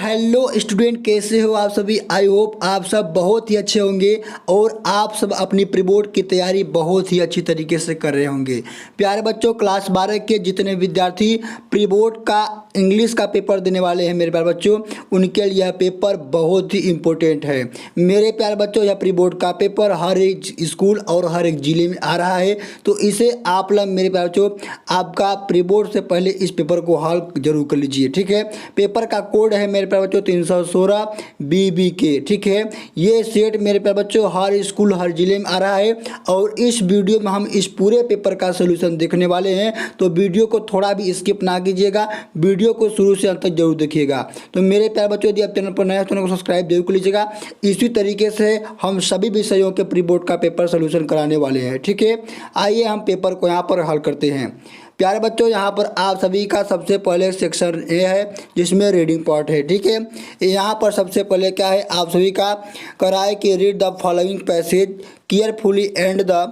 Hello student, कैसे हो आप सभी। आई होप आप सब बहुत ही अच्छे होंगे और आप सब अपनी प्री बोर्ड की तैयारी बहुत ही अच्छी तरीके से कर रहे होंगे। प्यारे बच्चों, क्लास 12 के जितने विद्यार्थी प्री बोर्ड का इंग्लिश का पेपर देने वाले हैं मेरे प्यारे बच्चों, उनके लिए यह पेपर बहुत ही इम्पोर्टेंट है। मेरे प्यारे बच्चों, यह प्री बोर्ड का पेपर हर एक स्कूल और हर एक ज़िले में आ रहा है, तो इसे आप लोग मेरे प्यारे बच्चों आपका प्री बोर्ड से पहले इस पेपर को हल जरूर कर लीजिए। ठीक है, पेपर का कोड है मेरे प्यारे बच्चों 316 BBK। ठीक है, ये सेट मेरे प्यारे बच्चों हर स्कूल हर जिले में आ रहा है और इस वीडियो में हम इस पूरे पेपर का सोल्यूशन देखने वाले हैं, तो वीडियो को थोड़ा भी स्किप ना कीजिएगा, वीडियो को शुरू से अंत तक जरूर देखिएगा। तो मेरे प्यारे बच्चों, यदि आप चैनल पर नए हैं तो चैनल को सब्सक्राइब जरूर कर लीजिएगा। इसी तरीके से हम सभी विषयों के प्री बोर्ड का पेपर सोल्यूशन कराने वाले हैं। ठीक है, आइए हम पेपर को यहाँ पर हल करते हैं। प्यारे बच्चों, यहाँ पर आप सभी का सबसे पहले सेक्शन ए है जिसमें रीडिंग पार्ट है। ठीक है, यहाँ पर सबसे पहले क्या है, आप सभी का कराए कि read the following passage carefully and the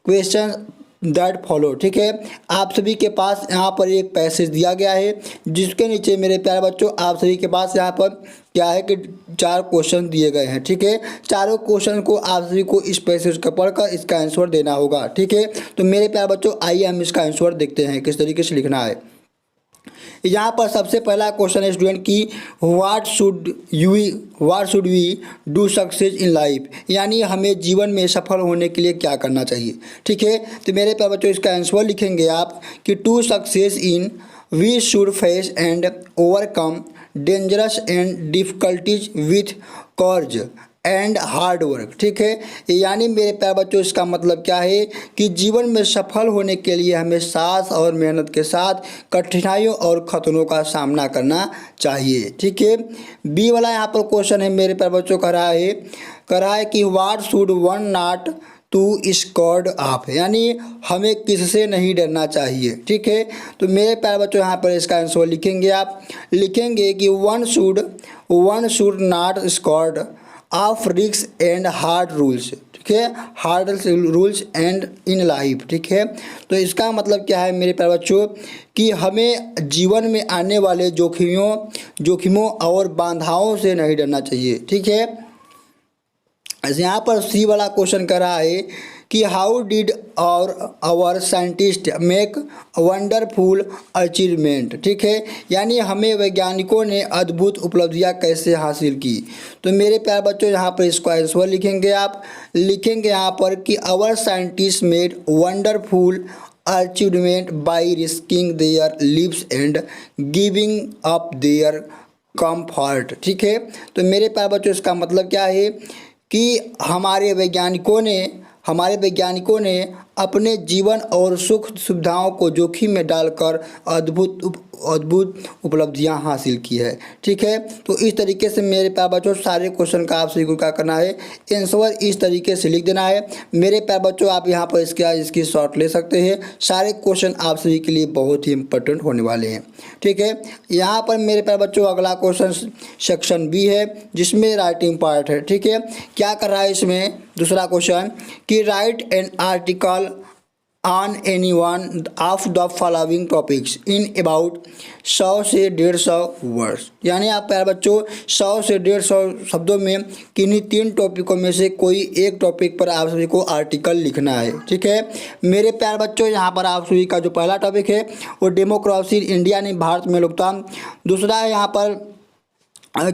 question that follow. ठीक है, आप सभी के पास यहाँ पर एक पैसेज दिया गया है जिसके नीचे मेरे प्यारे बच्चों आप सभी के पास यहाँ पर क्या है कि 4 क्वेश्चन दिए गए हैं। ठीक है, चारों क्वेश्चन को आप सभी को इस पैसेज का पढ़कर इसका आंसर देना होगा। ठीक है, तो मेरे प्यारे बच्चों आइए हम इसका आंसर देखते हैं किस तरीके से लिखना है। यहाँ पर सबसे पहला क्वेश्चन है स्टूडेंट की what should we do success in life, यानी हमें जीवन में सफल होने के लिए क्या करना चाहिए। ठीक है, तो मेरे प्यारे बच्चों इसका आंसर लिखेंगे आप कि to success in we should face and overcome dangerous and difficulties with courage and hard work. ठीक है, यानी मेरे प्यारे बच्चों इसका मतलब क्या है कि जीवन में सफल होने के लिए हमें साहस और मेहनत के साथ कठिनाइयों और खतरों का सामना करना चाहिए। ठीक है, बी वाला यहाँ पर क्वेश्चन है मेरे प्यारे बच्चों कह रहा है कि what should one not to scared of, यानी हमें किससे नहीं डरना चाहिए। ठीक है, तो मेरे प्यारे बच्चों यहाँ पर इसका आंसर लिखेंगे आप लिखेंगे कि one should not scared of risk and hard rules. ठीक है, hard rules and in life. ठीक है, तो इसका मतलब क्या है मेरे प्यारे बच्चों कि हमें जीवन में आने वाले जोखिमों और बाधाओं से नहीं डरना चाहिए। ठीक है, यहाँ पर सी वाला क्वेश्चन कर रहा है कि how did our scientist make wonderful achievement. ठीक है, यानी हमें वैज्ञानिकों ने अद्भुत उपलब्धियां कैसे हासिल की। तो मेरे प्यारे बच्चों यहाँ पर इसको आंसर लिखेंगे आप लिखेंगे यहाँ पर कि our scientist made wonderful achievement by risking their lives and giving up their comfort. ठीक है, तो मेरे प्यारे बच्चों इसका मतलब क्या है कि हमारे वैज्ञानिकों ने अपने जीवन और सुख सुविधाओं को जोखिम में डालकर अद्भुत उपलब्धियां हासिल की है। ठीक है, तो इस तरीके से मेरे प्यारे बच्चों सारे क्वेश्चन का आप सभी को क्या करना है, आंसर इस तरीके से लिख देना है। मेरे प्यारे बच्चों आप यहाँ पर इसकी शॉर्ट ले सकते हैं, सारे क्वेश्चन आप सभी के लिए बहुत ही इंपॉर्टेंट होने वाले हैं। ठीक है, यहाँ पर मेरे प्यारे बच्चों अगला क्वेश्चन सेक्शन बी है जिसमें राइटिंग पार्ट है। ठीक है, क्या कर रहा है इसमें दूसरा क्वेश्चन कि right an article on any one of the following topics in about 100 से 150 वर्ड्स, यानी आप प्यारे बच्चों 100 से 150 शब्दों में किन्हीं 3 टॉपिकों में से कोई एक टॉपिक पर आप सभी को आर्टिकल लिखना है। ठीक है, मेरे प्यारे बच्चों यहाँ पर आप सभी का जो पहला टॉपिक है वो डेमोक्रेसी इंडिया ने भारत में लोकतंत्र, दूसरा है यहाँ पर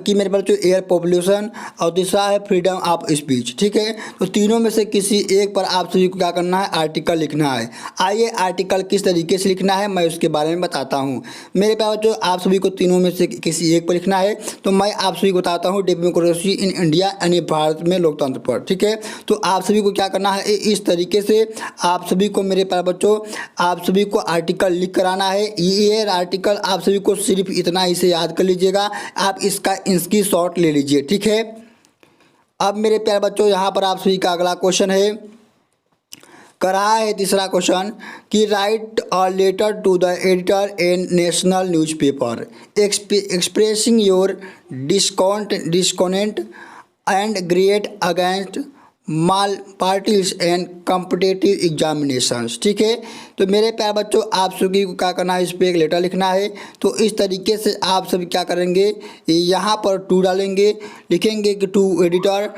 कि मेरे पास जो एयर पॉपुलेशन और तीसरा है फ्रीडम ऑफ स्पीच। ठीक है, तो तीनों में से किसी एक पर आप सभी को क्या करना है, आर्टिकल लिखना है। आइए आर्टिकल किस तरीके से लिखना है मैं उसके बारे में बताता हूँ। मेरे पास जो आप सभी को तीनों में से किसी एक पर लिखना है, तो मैं आप सभी को बताता हूँ डेमोक्रेसी इन इंडिया यानी भारत में लोकतंत्र पर। ठीक है, तो आप सभी को क्या करना है, इस तरीके से आप सभी को मेरे प्यारे बच्चों आप सभी को आर्टिकल लिख कर आना है। ये आर्टिकल आप सभी को सिर्फ इतना ही से याद कर लीजिएगा, आप इसकी शॉर्ट ले लीजिए। ठीक है, अब मेरे प्यारे बच्चों यहाँ पर आप सभी का अगला क्वेश्चन है करा है तीसरा क्वेश्चन कि write a letter to the editor in national newspaper expressing your discontent and great against mall parties and competitive examinations. ठीक है, तो मेरे प्यारे बच्चों आप सभी को क्या करना है, इस पर एक लेटर लिखना है। तो इस तरीके से आप सभी क्या करेंगे, यहाँ पर टू डालेंगे, लिखेंगे कि टू एडिटर,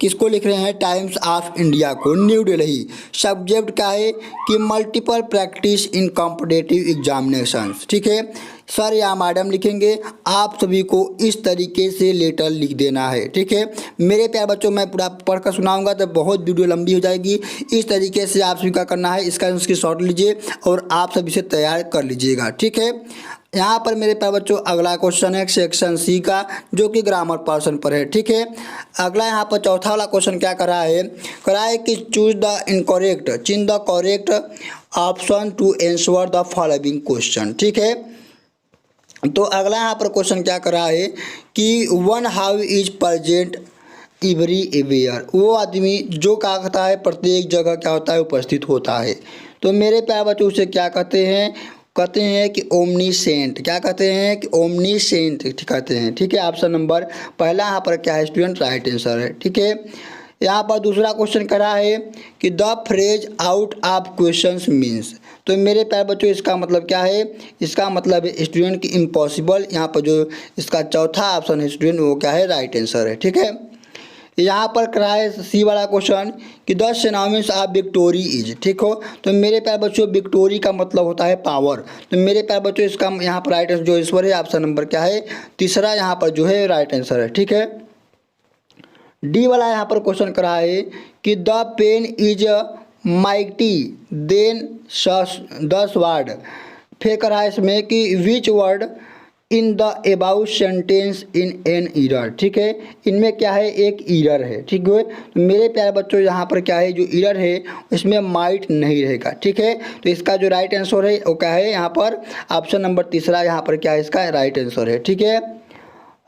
किसको लिख रहे हैं, टाइम्स ऑफ इंडिया को, न्यू दिल्ली। सब्जेक्ट क्या है कि multiple practice in competitive examinations. ठीक है, सर या मैडम लिखेंगे, आप सभी को इस तरीके से लेटर लिख देना है। ठीक है, मेरे प्यारे बच्चों मैं पूरा पढ़कर सुनाऊंगा तो बहुत वीडियो लंबी हो जाएगी। इस तरीके से आप सभी का करना है, इसका स्क्रीनशॉट लीजिए और आप सभी से तैयार कर लीजिएगा। ठीक है, यहाँ पर मेरे प्यारे बच्चों अगला क्वेश्चन है सेक्शन सी का, जो कि ग्रामर पर्सन पर है। ठीक है, अगला यहाँ पर चौथा वाला क्वेश्चन क्या कर रहा है कि choose the correct option to answer the following question. ठीक है, तो अगला यहाँ पर क्वेश्चन क्या कर रहा है कि one how is present everywhere, वो आदमी जो क्या कहता है प्रत्येक जगह क्या होता है, उपस्थित होता है। तो मेरे प्यारे बच्चों उसे क्या कहते हैं कि ओमनीसेंट। क्या कहते हैं कि ओमनीसेंट कहते हैं। ठीक है, ऑप्शन नंबर पहला यहाँ पर क्या है स्टूडेंट, राइट आंसर है। ठीक है, यहाँ पर दूसरा क्वेश्चन करा है कि the phrase out of questions means. तो मेरे प्यारे बच्चों इसका मतलब क्या है, इसका मतलब है स्टूडेंट की इम्पॉसिबल। यहाँ पर जो इसका चौथा ऑप्शन है स्टूडेंट वो क्या है, राइट आंसर है। ठीक है, यहाँ पर करा है सी वाला क्वेश्चन कि the synonyms of victory is. ठीक हो, तो मेरे प्यारे बच्चों विक्टोरी का मतलब होता है पावर। तो मेरे प्यारे बच्चों इसका यहाँ पर राइट आंसर जो ईश्वर है, ऑप्शन नंबर क्या है, तीसरा यहाँ पर जो है राइट आंसर है। ठीक है, डी वाला यहाँ पर क्वेश्चन करा है कि the pen is mighty than 10 word. फिर करा है इसमें कि which word in the about sentence in an error. ठीक है, इनमें क्या है, एक ईरर है। ठीक है, तो मेरे प्यारे बच्चों यहाँ पर क्या है, जो ईरर है इसमें माइट नहीं रहेगा। ठीक है, तो इसका जो राइट आंसर है वो क्या है, यहाँ पर ऑप्शन नंबर तीसरा यहाँ पर क्या है, इसका राइट आंसर है। ठीक है,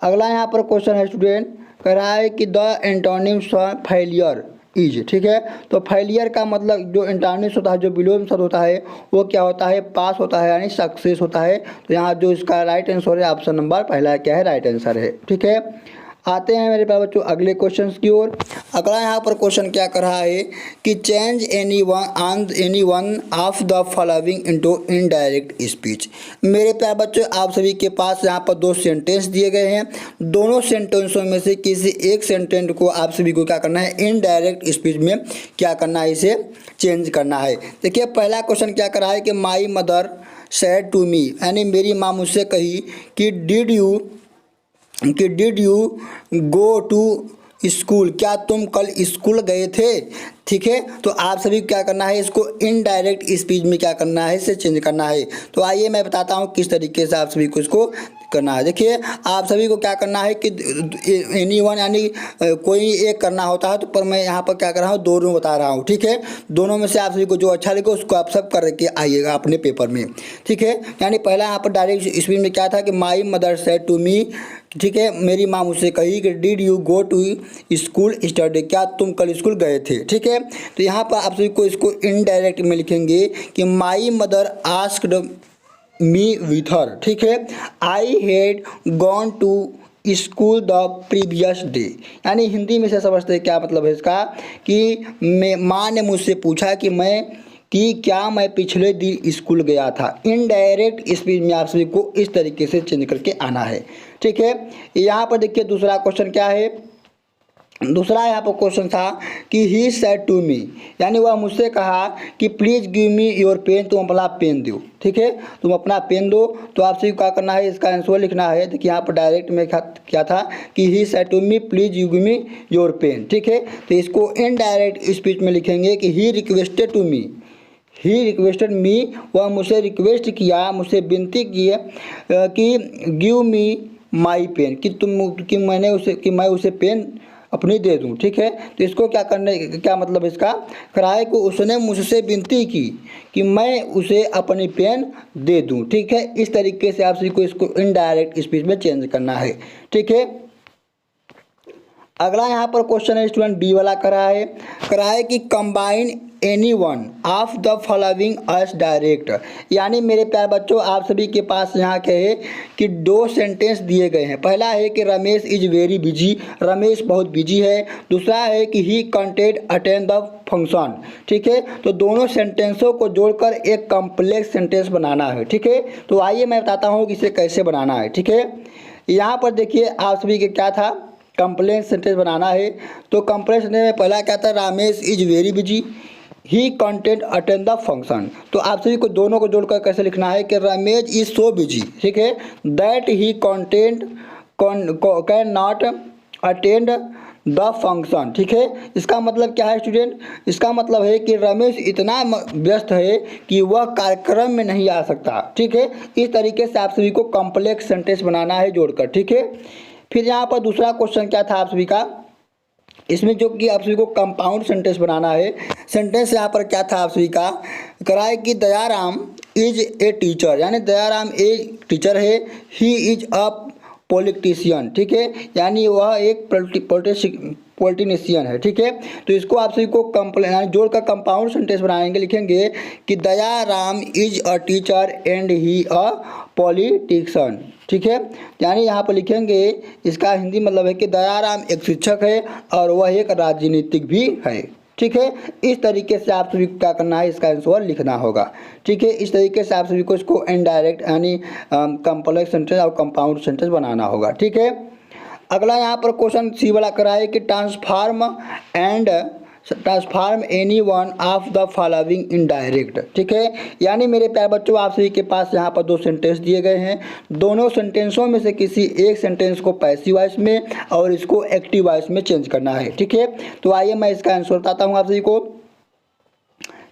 अगला यहाँ पर क्वेश्चन है स्टूडेंट कह रहा है कि the antonyms of failure is. ठीक है, तो फेलियर का मतलब जो एंटोनिम्स होता है, जो विलोम शब्द होता है वो क्या होता है, पास होता है यानी सक्सेस होता है। तो यहाँ जो इसका राइट आंसर है ऑप्शन नंबर पहला क्या है, राइट आंसर है। ठीक है, आते हैं मेरे प्यारे बच्चों अगले क्वेश्चन की ओर। अगला यहाँ पर क्वेश्चन क्या कर रहा है कि change any one of the following into indirect speech. मेरे प्यारे बच्चों आप सभी के पास यहाँ पर 2 सेंटेंस दिए गए हैं। दोनों सेंटेंसों में से किसी एक सेंटेंस को आप सभी को क्या करना है, इनडायरेक्ट स्पीच में क्या करना है, इसे चेंज करना है। देखिए पहला क्वेश्चन क्या कर रहा है कि my mother said to me, यानी मेरी माँ मुझसे कही कि did you go to school, क्या तुम कल स्कूल गए थे। ठीक है, तो आप सभी को क्या करना है, इसको इनडायरेक्ट स्पीच में क्या करना है, इसे चेंज करना है। तो आइए मैं बताता हूँ किस तरीके से आप सभी को इसको करना है। देखिए आप सभी को क्या करना है कि एनी वन यानी कोई एक करना होता है, तो पर मैं यहाँ पर क्या कर रहा हूँ, दोनों बता रहा हूँ। ठीक है, दोनों में से आप सभी को जो अच्छा लगे उसको आप सब करके आइएगा अपने पेपर में। ठीक है, यानी पहला यहाँ पर डायरेक्ट स्पीच में क्या था कि my mother said to me. ठीक है, मेरी माँ मुझसे कही कि did you go to school study, क्या तुम कल स्कूल गए थे। ठीक है, तो यहाँ पर आप सभी को इसको इनडायरेक्ट में लिखेंगे कि my mother asked me with her. ठीक है, I had gone to school the previous day, यानी हिंदी में से समझते हैं क्या मतलब है इसका कि माँ ने मुझसे पूछा कि क्या मैं पिछले दिन स्कूल गया था। इनडायरेक्ट स्पीच में आप सभी को इस तरीके से चेंज करके आना है। ठीक है, यहाँ पर देखिए दूसरा क्वेश्चन क्या है, दूसरा यहाँ पर क्वेश्चन था कि ही सेड टू मी, यानी वह मुझसे कहा कि please give me your pen, तुम अपना पेन दो। ठीक है, तुम अपना पेन दो। तो आप सभी क्या करना है, इसका आंसर लिखना है। देखिए यहाँ पर डायरेक्ट में क्या था कि he said to me please you give me your pen. ठीक है, तो इसको इनडायरेक्ट स्पीच में लिखेंगे कि he requested to me, he requested me, वह मुझसे रिक्वेस्ट किया, मुझसे विनती की कि गिव मी माई पेन, कि मैं उसे पेन अपनी दे दूं। ठीक है, तो इसको क्या मतलब इसका कराए को उसने मुझसे विनती की कि मैं उसे अपनी पेन दे दूं। ठीक है, इस तरीके से आप सभी को इसको इनडायरेक्ट स्पीच में चेंज करना है। ठीक है, अगला यहाँ पर क्वेश्चन है स्टूडेंट बी वाला करा है कि combine any one of the following us direct. यानी मेरे प्यारे बच्चों, आप सभी के पास यहाँ क्या है कि दो सेंटेंस दिए गए हैं। पहला है कि Ramesh is very busy, Ramesh बहुत बिजी है। दूसरा है कि ही कंटेंट अटेंड द फंक्शन। ठीक है, तो दोनों सेंटेंसों को जोड़कर एक कॉम्प्लेक्स सेंटेंस बनाना है। ठीक है, तो आइए मैं बताता हूँ कि इसे कैसे बनाना है। ठीक है, यहाँ पर देखिए आप सभी के क्या था, कॉम्प्लेक्स सेंटेंस बनाना है। तो कॉम्प्लेक्स सेंटेंस में पहला क्या था, Ramesh is very busy, he content attend the function. तो आप सभी को दोनों को जोड़कर कैसे लिखना है कि रमेश इज सो बिजी, ठीक है, that he content can not attend the function. ठीक है, इसका मतलब क्या है स्टूडेंट, इसका मतलब है कि रमेश इतना व्यस्त है कि वह कार्यक्रम में नहीं आ सकता। ठीक है, इस तरीके से आप सभी को कॉम्प्लेक्स सेंटेंस बनाना है जोड़कर। ठीक है, फिर यहाँ पर दूसरा क्वेश्चन क्या था आप सभी का, इसमें जो कि आप सभी को कंपाउंड सेंटेंस बनाना है। सेंटेंस यहाँ पर क्या था आप सभी का, कराए कि दयाराम इज ए टीचर, यानी दयाराम एक टीचर है, ही इज अ पॉलिटिशियन। ठीक है, यानी वह एक पॉलिटिशियन है। ठीक है, तो इसको आप सभी को जोड़कर कंपाउंड सेंटेंस बनाएंगे, लिखेंगे कि Dayaram is a teacher and he a politician. ठीक है, यानी यहाँ पर लिखेंगे, इसका हिंदी मतलब है कि दयाराम एक शिक्षक है और वह एक राजनीतिक भी है। ठीक है, इस तरीके से आप सभी को क्या करना है, इसका आंसर लिखना होगा। ठीक है, इस तरीके से आप सभी को इसको इनडायरेक्ट यानी कॉम्प्लेक्स सेंटेंस और कंपाउंड सेंटेंस बनाना होगा। ठीक है, अगला यहाँ पर क्वेश्चन सी वाला करा है कि transform any one of the following in direct. ठीक है, यानी मेरे प्यारे बच्चों, आप सभी के पास यहाँ पर दो सेंटेंस दिए गए हैं। दोनों सेंटेंसों में से किसी एक सेंटेंस को पैसिव वॉइस में और इसको एक्टिव वॉइस में चेंज करना है। ठीक है, तो आइए मैं इसका आंसर बताता हूँ आप सभी को।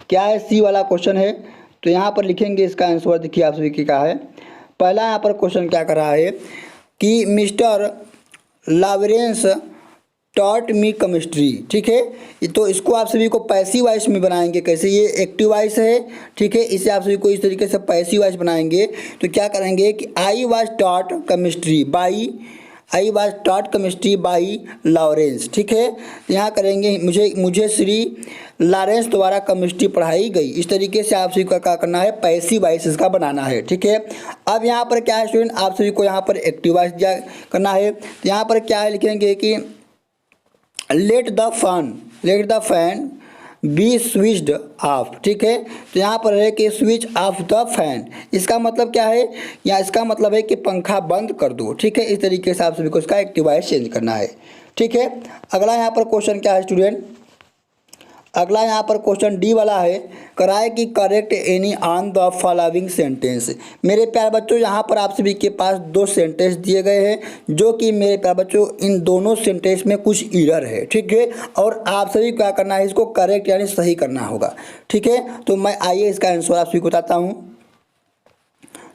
क्या है, सी वाला क्वेश्चन है, तो यहाँ पर लिखेंगे इसका आंसर। देखिए आप सभी की क्या है, पहला यहाँ पर क्वेश्चन क्या कर रहा है कि mister Lawrence taught me chemistry. ठीक है, तो इसको आप सभी को पैसिव वॉइस में बनाएंगे। कैसे, ये एक्टिव वॉइस है। ठीक है, इसे आप सभी को इस तरीके से पैसिव वॉइस बनाएंगे। तो क्या करेंगे कि I was taught chemistry by Lawrence. ठीक है, यहाँ करेंगे मुझे श्री लॉरेंस द्वारा केमिस्ट्री पढ़ाई गई। इस तरीके से आप सभी को क्या करना है, पैसिव वॉइस इसका बनाना है। ठीक है, अब यहाँ पर क्या है स्टूडेंट, आप सभी को यहाँ पर एक्टिव वॉइस करना है। तो यहाँ पर क्या है, लिखेंगे कि let the fan B switched off. ठीक है, तो यहाँ पर है कि स्विच ऑफ द फैन, इसका मतलब क्या है, या इसका मतलब है कि पंखा बंद कर दो। ठीक है, इस तरीके से आप सभी को इसका एक्टिव वॉइस चेंज करना है। ठीक है, अगला यहाँ पर क्वेश्चन क्या है स्टूडेंट, अगला यहाँ पर क्वेश्चन डी वाला है, कराए कि correct any on the following sentence. मेरे प्यारे बच्चों, यहाँ पर आप सभी के पास दो सेंटेंस दिए गए हैं, जो कि मेरे प्यारे बच्चों इन दोनों सेंटेंस में कुछ एरर है। ठीक है, और आप सभी को क्या करना है, इसको करेक्ट यानी सही करना होगा। ठीक है, तो मैं आइए इसका आंसर आप सभी को बताता हूँ।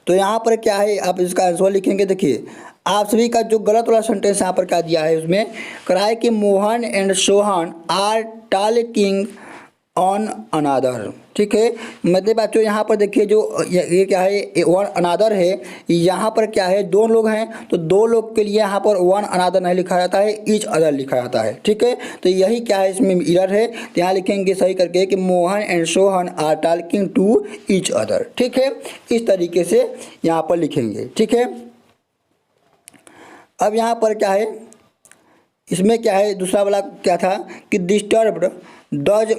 तो यहाँ पर क्या है, आप इसका आंसर लिखेंगे। देखिए आप सभी का जो गलत वाला सेंटेंस यहाँ पर क्या दिया है, उसमें कराए कि Mohan and Sohan are talking on another. ठीक है, मतलब बच्चों यहाँ पर देखिए जो ये क्या है, वन अनादर है। यहाँ पर क्या है, दो लोग हैं, तो दो लोग के लिए यहाँ पर वन अनादर नहीं लिखा जाता है, ईच अदर लिखा जाता है। ठीक है, तो यही क्या है, इसमें एरर है। तो यहाँ लिखेंगे सही करके कि Mohan and Sohan are talking to each other. ठीक है, इस तरीके से यहाँ पर लिखेंगे। ठीक है, अब यहाँ पर क्या है, इसमें क्या है, दूसरा वाला क्या था कि disturbed those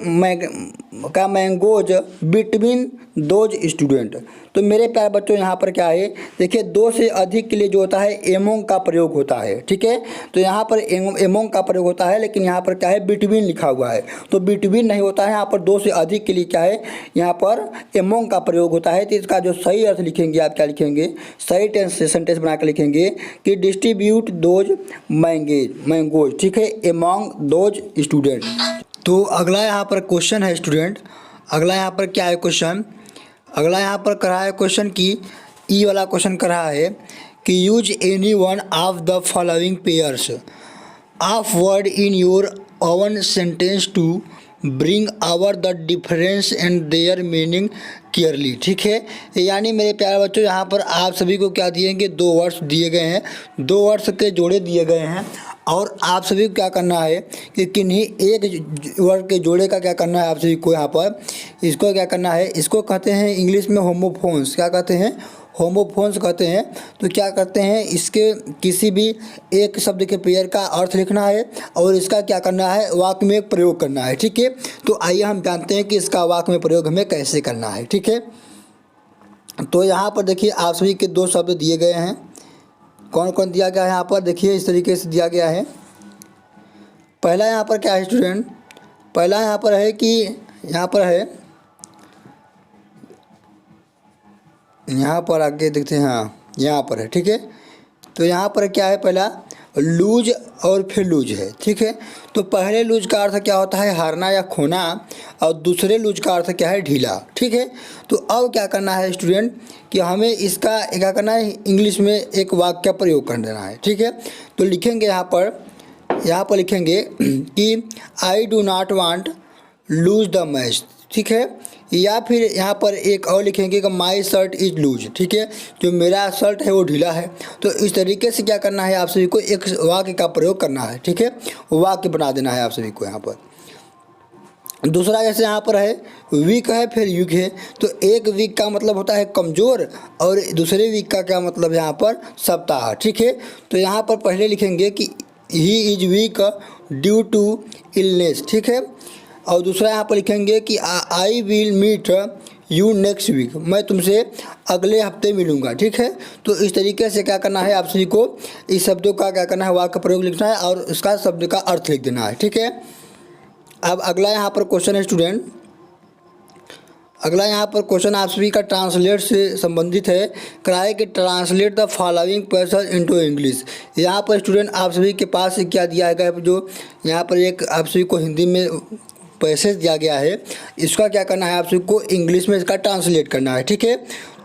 mangoes between those student. तो मेरे प्यारे बच्चों यहाँ पर क्या है, देखिए दो से अधिक के लिए जो होता है एमोंग का प्रयोग होता है। ठीक है, तो यहाँ पर एमोंग का प्रयोग होता है, लेकिन यहाँ पर क्या है, बिटवीन लिखा हुआ है, तो बिटवीन नहीं होता है। यहाँ पर दो से अधिक के लिए क्या है, यहाँ पर एमोंग का प्रयोग होता है। तो इसका जो सही अर्थ लिखेंगे आप, क्या लिखेंगे, सही सेंटेंस बना कर लिखेंगे कि डिस्ट्रीब्यूट दोज मैंगोज। ठीक है, एमोंग दोज स्टूडेंट। तो अगला यहाँ पर क्वेश्चन है स्टूडेंट, अगला यहाँ पर क्या है क्वेश्चन, अगला यहाँ पर कर रहा है क्वेश्चन की ई वाला क्वेश्चन कर रहा है कि use any one of the following pairs of word in your own sentence to bring out the difference and their meaning clearly. ठीक है, यानी मेरे प्यारे बच्चों, यहाँ पर आप सभी को क्या दिएंगे, दो वर्ड्स दिए गए हैं, दो वर्ड्स के जोड़े दिए गए हैं और आप सभी को क्या करना है कि किन्हीं एक वर्ड के जोड़े का क्या करना है आप सभी को यहाँ पर, इसको क्या करना है, इसको कहते हैं इंग्लिश में होमोफोन्स, क्या कहते हैं, होमोफोन्स कहते हैं। तो क्या करते हैं, इसके किसी भी एक शब्द के पेयर का अर्थ लिखना है और इसका क्या करना है, वाक्य में प्रयोग करना है। ठीक है, तो आइए हम जानते हैं कि इसका वाक्य में प्रयोग हमें कैसे करना है। ठीक है, तो यहाँ पर देखिए आप सभी के दो शब्द दिए गए हैं। कौन कौन दिया गया है यहाँ पर, देखिए इस तरीके से दिया गया है। पहला यहाँ पर क्या है स्टूडेंट, पहला यहाँ पर है कि यहाँ पर है, यहाँ पर आगे देखते हैं, हाँ यहाँ पर है। ठीक है, तो यहाँ पर क्या है, पहला लूज और फिर लूज है। ठीक है, तो पहले लूज का अर्थ क्या होता है, हारना या खोना, और दूसरे लूज का अर्थ क्या है, ढीला। ठीक है, तो अब क्या करना है स्टूडेंट कि हमें इसका क्या करना है, इंग्लिश में एक वाक्य का प्रयोग कर देना है। ठीक है, तो लिखेंगे यहाँ पर लिखेंगे कि I do not want lose the match. ठीक है, या फिर यहाँ पर एक और लिखेंगे कि माई शर्ट इज लूज। ठीक है, जो मेरा शर्ट है वो ढीला है। तो इस तरीके से क्या करना है, आप सभी को एक वाक्य का प्रयोग करना है। ठीक है, वाक्य बना देना है आप सभी को यहाँ पर। दूसरा जैसे यहाँ पर है वीक है फिर यूक है, तो एक वीक का मतलब होता है कमज़ोर और दूसरे वीक का क्या मतलब यहाँ पर सप्ताह। ठीक है, तो यहाँ पर पहले लिखेंगे कि he is weak due to illness. ठीक है, और दूसरा यहाँ पर लिखेंगे कि I will meet you next week, मैं तुमसे अगले हफ्ते मिलूँगा। ठीक है, तो इस तरीके से क्या करना है, आप सभी को इस शब्दों का क्या करना है, वाक्य प्रयोग लिखना है और इसका शब्द का अर्थ लिख देना है। ठीक है, अब अगला यहाँ पर क्वेश्चन है स्टूडेंट, अगला यहाँ पर क्वेश्चन आप सभी का ट्रांसलेट से संबंधित है। कराए कि translate the following passage into English. यहाँ पर स्टूडेंट आप सभी के पास क्या दिया गया है, जो यहाँ पर एक आप सभी को हिंदी में पैसेज दिया गया है, इसका क्या करना है, आप सभी को इंग्लिश में इसका ट्रांसलेट करना है। ठीक है,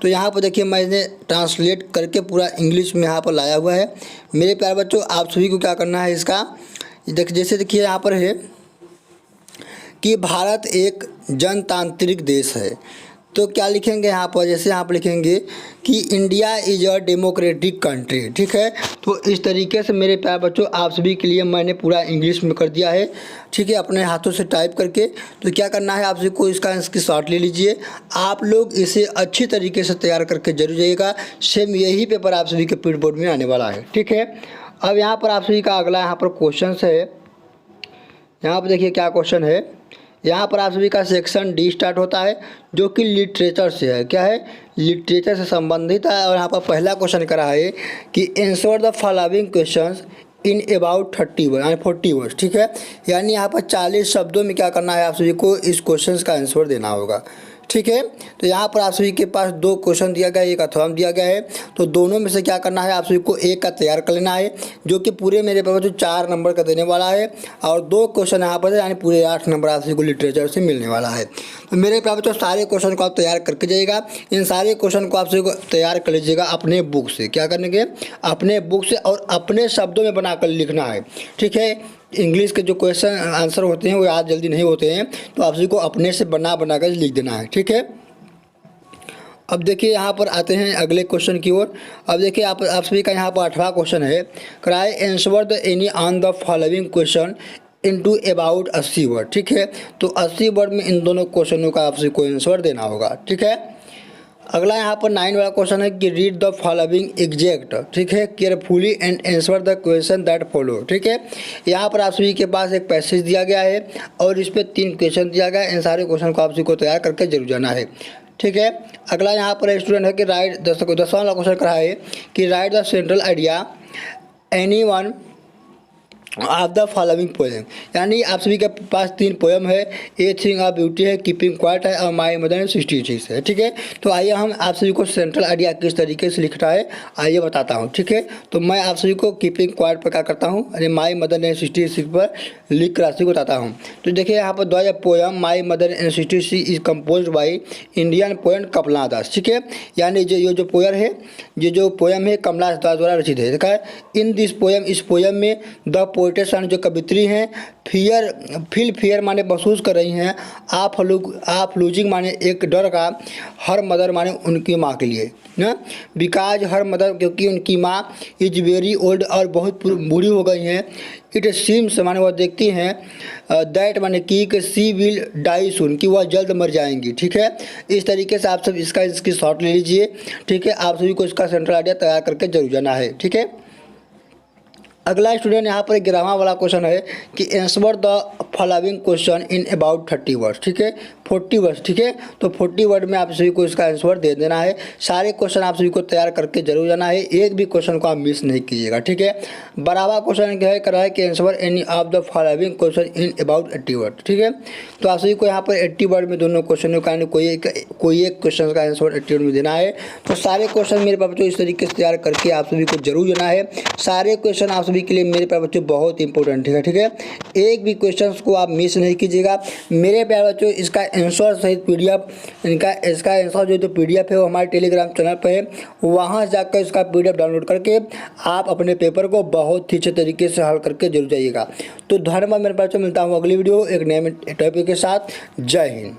तो यहाँ पर देखिए मैंने ट्रांसलेट करके पूरा इंग्लिश में यहाँ पर लाया हुआ है। मेरे प्यारे बच्चों, आप सभी को क्या करना है, इसका जैसे देखिए यहाँ पर है कि भारत एक जनतांत्रिक देश है। तो क्या लिखेंगे यहाँ पर, जैसे यहाँ पर लिखेंगे कि India is a democratic country. ठीक है, तो इस तरीके से मेरे प्यारे बच्चों आप सभी के लिए मैंने पूरा इंग्लिश में कर दिया है। ठीक है, अपने हाथों से टाइप करके। तो क्या करना है, आप सभी को इसकी शॉट ले लीजिए। आप लोग इसे अच्छी तरीके से तैयार करके जरूर जाइएगा। सेम यही पेपर आप सभी के प्रिंट बोर्ड में आने वाला है। ठीक है, अब यहाँ पर आप सभी का अगला यहाँ पर क्वेश्चन है। यहाँ पर देखिए क्या क्वेश्चन है, यहाँ पर आप सभी का सेक्शन डी स्टार्ट होता है जो कि लिटरेचर से है। क्या है, लिटरेचर से संबंधित है। और यहाँ पर पहला क्वेश्चन करा है कि answer the following questions in about 30 word यानी 40 वर्ड। ठीक है, यानी यहाँ पर 40 शब्दों में क्या करना है, आप सभी को इस क्वेश्चन का आंसर देना होगा। ठीक है, तो यहाँ पर आप सभी के पास दो क्वेश्चन दिया गया है, एक अथवा दिया गया है। तो दोनों में से क्या करना है, आप सभी को एक का तैयार कर लेना है, जो कि पूरे मेरे पेपर जो 4 नंबर का देने वाला है। और 2 क्वेश्चन यहाँ पर यानी पूरे 8 नंबर आप सभी को लिटरेचर से मिलने वाला है। तो मेरे पेपर जो सारे क्वेश्चन को आप तैयार करके जाइएगा। इन सारे क्वेश्चन को आप सभी को तैयार कर लीजिएगा अपने बुक से। क्या करने के, अपने बुक से और अपने शब्दों में बनाकर लिखना है। ठीक है, इंग्लिश के जो क्वेश्चन आंसर होते हैं वो याद जल्दी नहीं होते हैं, तो आप सभी को अपने से बना कर लिख देना है। ठीक है, अब देखिए यहाँ पर आते हैं अगले क्वेश्चन की ओर। अब देखिए आप सभी का यहाँ पर 8वां क्वेश्चन है, cry answer the any on the following question into about 80 word. ठीक है, तो 80 वर्ड में इन दोनों क्वेश्चनों का आप सभी को आंसर देना होगा। ठीक है, अगला यहाँ पर 9 वाला क्वेश्चन है कि रीड द फॉलोइंग एग्जैक्ट। ठीक है, carefully and answer the question that follow. ठीक है, यहाँ पर आप सभी के पास एक पैसेज दिया गया है और इस पर 3 क्वेश्चन दिया गया है। इन सारे क्वेश्चन को आप सभी को तैयार करके जरूर जाना है। ठीक है, अगला यहाँ पर स्टूडेंट है कि राइट 10वां वाला क्वेश्चन करा है कि right the central idea any one of the following poem. यानी आप सभी के पास 3 पोएम है, ए थिंग ऑफ ब्यूटी है, कीपिंग क्वाइट है और माई मदर 66 है। ठीक है, तो आइए हम आप सभी को सेंट्रल आइडिया किस तरीके से लिखता है आइए बताता हूँ। ठीक है, तो मैं आप सभी को कीपिंग क्वाइट पर क्या करता हूँ, अरे माई मदर 66 पर लिख राशि को बताता हूँ। तो देखिए यहाँ पर द्वारा poem my mother 66 is compose by Indian poet Kamala Das. ठीक है, यानी ये जो पोयर है, ये जो पोएम है कमला दास द्वारा रचित है। देखा है, इन दिस पोएम, इस पोएम में द पोएटेस जो कवित्री हैं, फील फियर माने महसूस कर रही हैं, आप लूजिंग माने एक डर का, हर मदर माने उनकी माँ के लिए ना, बिकॉज हर मदर क्योंकि उनकी माँ इज वेरी ओल्ड और बहुत बूढ़ी हो गई हैं, इट सीम्स माने वह देखती हैं, दैट माने कि सी विल डाई सून कि वह जल्द मर जाएंगी। ठीक है, इस तरीके से आप सब इसकी शॉर्ट ले लीजिए। ठीक है, आप सभी को इसका सेंट्रल आइडिया तैयार करके जरूर जाना है। ठीक है, अगला स्टूडेंट यहाँ पर 11वां वाला क्वेश्चन है कि answer the following question in about 30 words. ठीक है, 40 वर्ड्स। ठीक है, तो 40 वर्ड में आप सभी को इसका आंसर दे देना है। सारे क्वेश्चन आप सभी को तैयार करके जरूर जाना है, एक भी क्वेश्चन को आप मिस नहीं कीजिएगा। ठीक है, 12वां क्वेश्चन क्या है कर रहा है कि answer any of the following question in about 80 word. ठीक है, तो आप सभी को यहाँ पर 80 वर्ड में दोनों क्वेश्चनों का कोई एक क्वेश्चन का आंसर 80 वर्ड में देना है। तो सारे क्वेश्चन मेरे पास बच्चों इस तरीके से तैयार करके आप सभी को जरूर जाना है। सारे क्वेश्चन आप सभी के लिए मेरे प्यारे बच्चों बहुत इंपॉर्टेंट है। ठीक है, एक भी क्वेश्चन को आप मिस नहीं कीजिएगा मेरे प्यारे बच्चों। इसका आंसर सहित PDF इसका आंसर जो तो PDF है वो हमारे टेलीग्राम चैनल पर है, वहाँ जाकर इसका PDF डाउनलोड करके आप अपने पेपर को बहुत ही अच्छे तरीके से हल करके जरूर जाइएगा। तो धन्यवाद मेरे बच्चों, मिलता हूँ अगली वीडियो एक नए टॉपिक के साथ। जय हिंद।